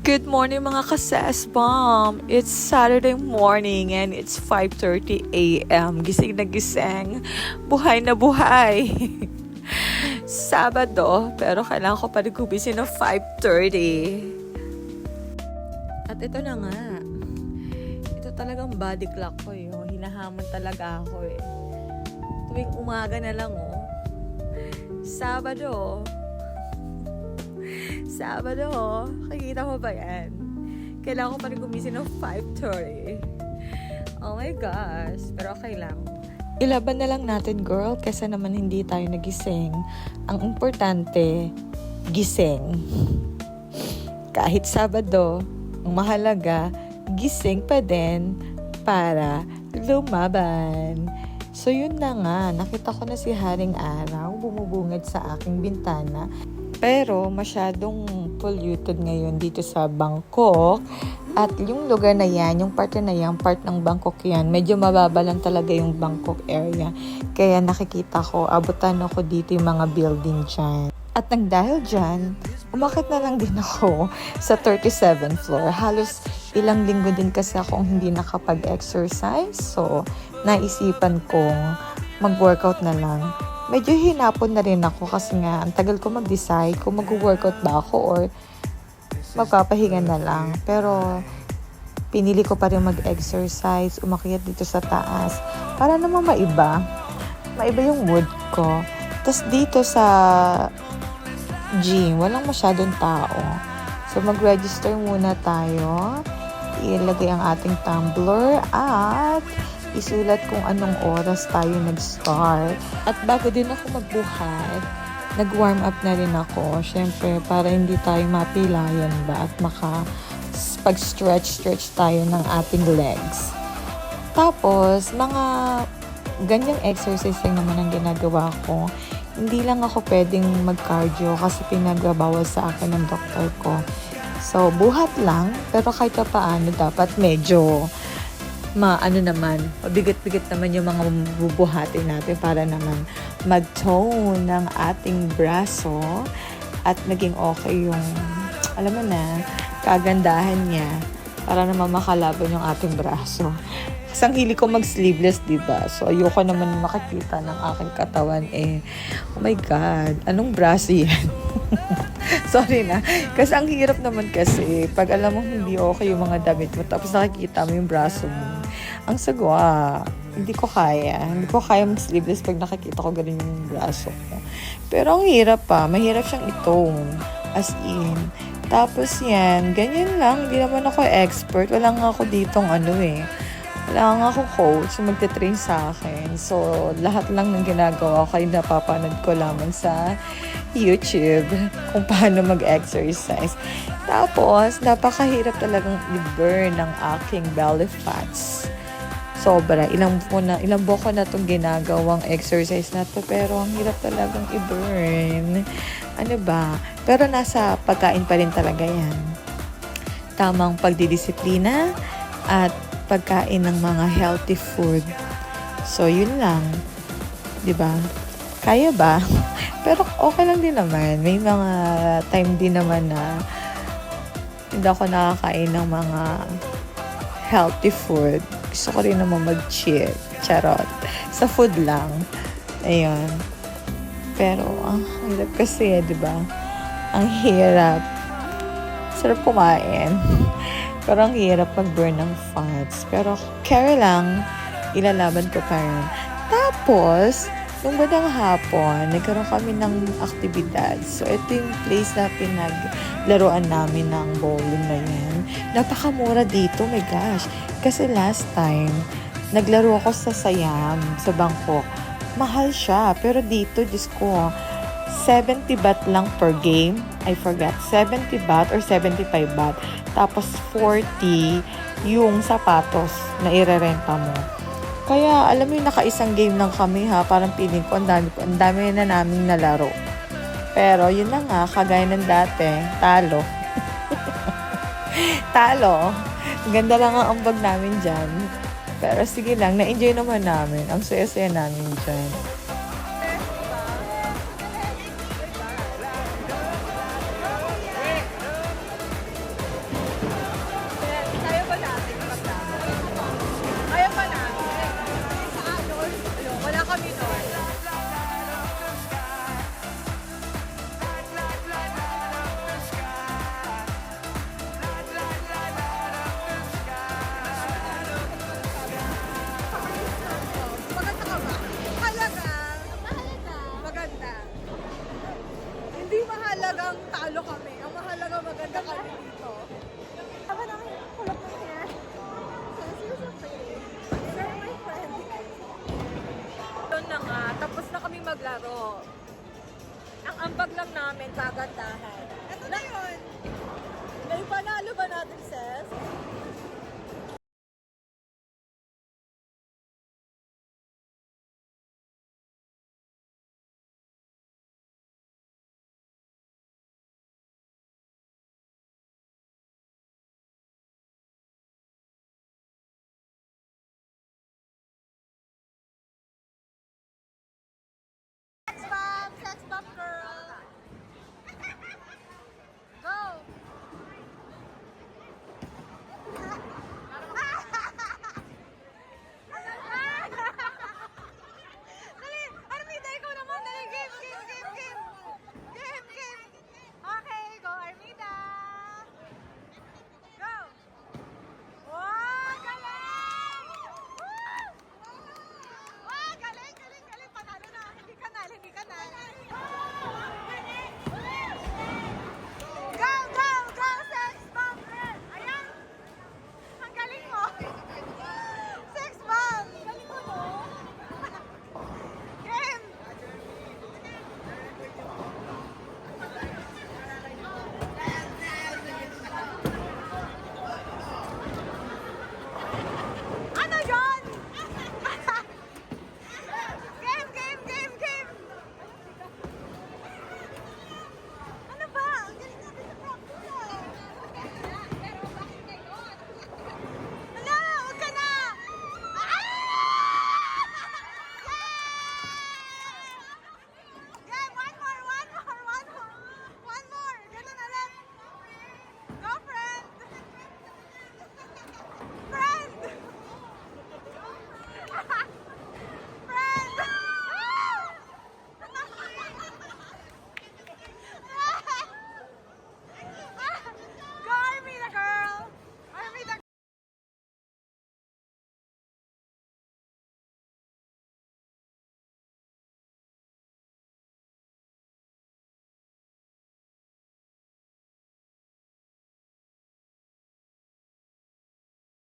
Good morning mga ka-SESBOM! It's Saturday morning and it's 5:30 a.m. Gising na gising. Buhay na buhay. Sabado, pero kailangan ko pa rin gumising ng 5:30. At ito na nga. Ito talagang body clock ko eh. Hinahamon talaga ako eh. Tuwing umaga na lang oh. Sabado, nakikita mo ba yan? Kailangan ko pa rin gumising ng 5:30. Oh my gosh, pero okay lang. Ilaban na lang natin, girl, kesa naman hindi tayo nagising. Ang importante, gising. Kahit Sabado, ang mahalaga, gising pa din para lumaban. So yun na nga, nakita ko na si Haring Araw bumubungad sa aking bintana. Pero masyadong polluted ngayon dito sa Bangkok. At yung lugar na yan, yung part na yan, part ng Bangkok yan, medyo mababa lang talaga yung Bangkok area. Kaya nakikita ko, abutan ako dito yung mga building dyan. At nang dahil dyan, umakit na lang din ako sa 37th floor. Halos ilang linggo din kasi akong hindi nakapag-exercise. So, naisipan kong mag-workout na lang. Medyo hinapon na rin ako kasi nga ang tagal ko mag-decide kung mag-workout ba ako or magpapahinga na lang. Pero pinili ko pa rin mag-exercise, umakyat dito sa taas para naman maiba yung mood ko. Tapos dito sa gym, walang masyadong tao. So mag-register muna tayo. Ilagay ang ating tumbler at isulat kung anong oras tayo nag-start. At bago din ako magbuhat, nag-warm up na rin ako. Siyempre, para hindi tayo mapilayan ba at pag-stretch tayo ng ating legs. Tapos, mga ganyang exercise lang naman ang ginagawa ko. Hindi lang ako pwedeng mag-cardio kasi pinagbabawal sa akin ng doktor ko. So, buhat lang, pero kahit paano dapat medyo mabigat-bigat naman yung mga bubuhatin natin para naman mag-tone ng ating braso at maging okay yung, alam mo na, kagandahan niya para naman makalaban yung ating braso. Kasi ang hili ko mag-sleeveless, diba? So, ayoko naman makikita ng aking katawan oh my God, anong braso yan? Sorry na. Kasi ang hirap naman kasi, pag alam mo hindi okay yung mga damit mo, tapos nakikita mo yung braso mo. Ang sagwa. Hindi ko kaya mag-sleeveless pag nakikita ko ganun yung braso ko. Pero ang hirap pa. Mahirap siyang itone. As in. Tapos yan, ganyan lang. Hindi naman ako expert. Wala nga ako ditong wala nga ako coach magte-train sa akin. So, lahat lang ng ginagawa ko ay napapanood ko lamang sa YouTube kung paano mag-exercise. Tapos, napakahirap talagang i-burn ng aking belly fats. Sobra. Ilang buwan ko na itong ginagawang exercise na to, pero ang hirap talagang i-burn. Ano ba? Pero nasa pagkain pa rin talaga yan. Tamang pagdidisiplina at pagkain ng mga healthy food. So, yun lang. 'Di ba? Kaya ba? Pero okay lang din naman. May mga time din naman na hindi ako nakakain ng mga healthy food. Gusto ko rin naman mag-cheat. Charot. Sa food lang. Ayun. Pero, ang hirap kasi, 'di ba? Ang hirap. Sarap kumain. Pero ang hirap mag-burn ng fats. Pero care lang, ilalaban ko pa rin. Tapos, nung bandang hapon, nagkaroon kami ng aktibidad. So, ito yung place na pinaglaruan namin ng bowling na yan. Napakamura dito, my gosh. Kasi last time, naglaro ako sa Siam, sa Bangkok. Mahal siya. Pero dito, Diyos ko, 70 baht lang per game. I forgot. 70 baht or 75 baht. Tapos 40 yung sapatos na irerenta mo. Kaya alam mo yung nakaisang game lang kami parang feeling ko ang dami na naming nalaro. Pero yun na nga, kagaya ng dati, talo. Talo. Ganda lang ang ambag namin dyan. Pero sige lang, na-enjoy naman namin. Ang saya-saya namin dyan. namin kagandahan.